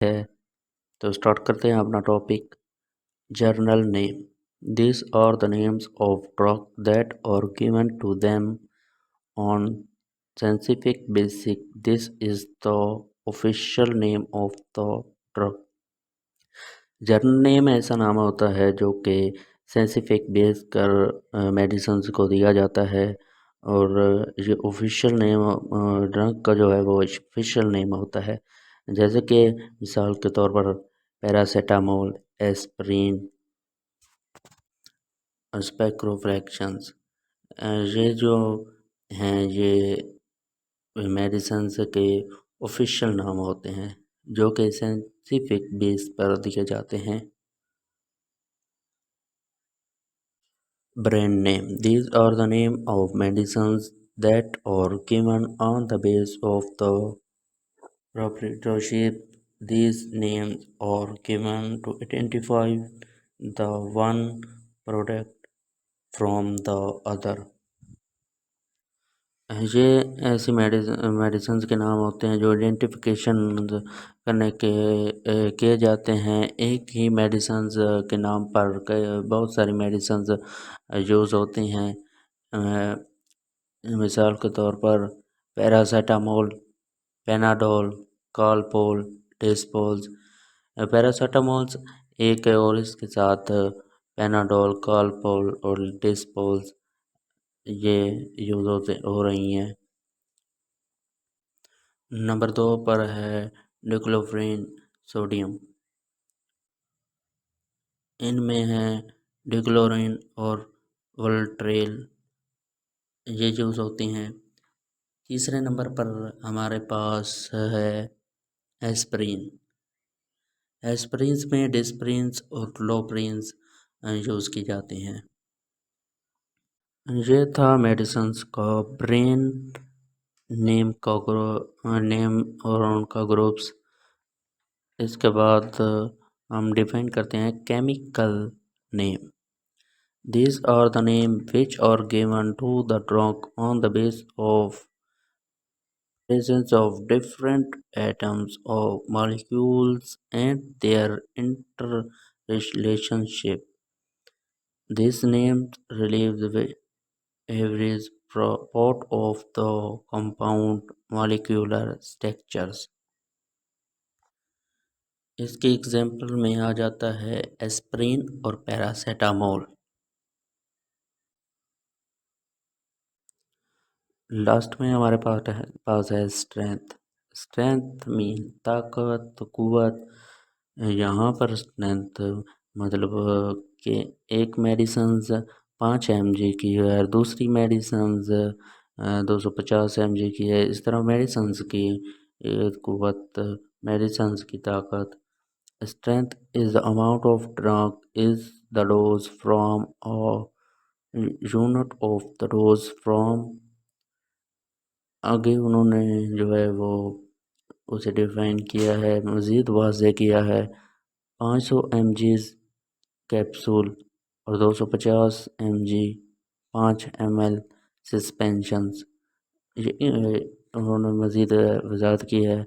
है। तो स्टार्ट करते हैं अपना topic. General name, this are the names of drug that are given to them on scientific basis. This is the official name of the drug. General name ऐसा नाम होता है जो कि साइंटिफिक बेस कर मेडिसिन को दिया जाता है, और ये ऑफिशियल नेम ड्रग का जो है वो ऑफिशियल नेम होता है। जैसे कि मिसाल के तौर पर पैरासीटामोल, एस्प्रिन, स्पेक्रोफ्रैक्शंस, ये जो हैं ये मेडिसिन के ऑफिशियल नाम होते हैं जो कि साइंटिफिक बेस पर दिए जाते हैं। Brand name, these are the name of medicines that are given on the basis of the proprietorship. These names are given to identify the one product from the other. ये ऐसी medicine के नाम होते हैं जो आइडेंटिफिकेशन करने के किए जाते हैं। एक ही मेडिसिन के नाम पर बहुत सारी मेडिसिन यूज़ होती हैं। मिसाल के तौर पर पैरासीटामोल, पेनाडोल, कालपोल, डिस्पोल्स। पैरासीटामोल्स एक है और इसके साथ पेनाडोल, कालपोल और डिस्पोल्स ये यूज़ हो रही हैं। नंबर 2 पर है डिक्लोफेन सोडियम। इनमें है डिक्लोरिन और वोल्ट्रेल, ये यूज़ होती हैं। तीसरे नंबर पर हमारे पास है एस्प्रिन। एस्प्रिन्स में डिस्प्रिन्स और क्लोप्रिन्स यूज़ की जाती हैं। ये था मेडिसिन्स का ब्रेन नेम और उनका ग्रुप्स। इसके बाद हम डिफाइन करते हैं chemical name. These are the names which are given to the drug on the basis of presence of different atoms of molecules and their interrelationship. These names relieve the average part of the compound molecular structures. इसके example में आ जाता है aspirin और paracetamol. Last में हमारे पास है strength. Strength mean ताकत, कुव्वत। यहाँ पर स्ट्रेंथ मतलब कि एक मेडिसिन 5 mg की है और दूसरी मेडिसिन 250 mg की है। इस तरह मेडिसिन की कुव्वत, मेडिसिन की ताकत। Strength is the amount of drug is the dose from a unit of the dose from। आगे उन्होंने जो है वो उसे डिफाइन किया है, मज़ीद वाज़ेह किया है। 500 mg कैप्सूल और 250 mg 5 ml सस्पेंशंस, ये उन्होंने मज़ीद वजाहत की है।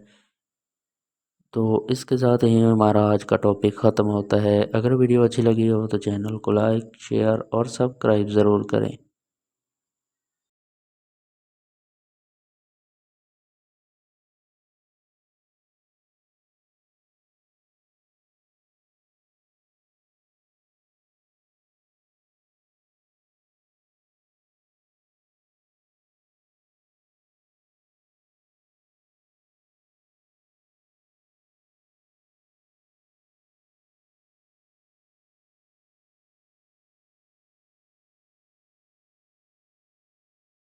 तो इसके साथ ही हमारा आज का टॉपिक ख़त्म होता है। अगर वीडियो अच्छी लगी हो तो चैनल को लाइक, शेयर और सब्सक्राइब ज़रूर करें।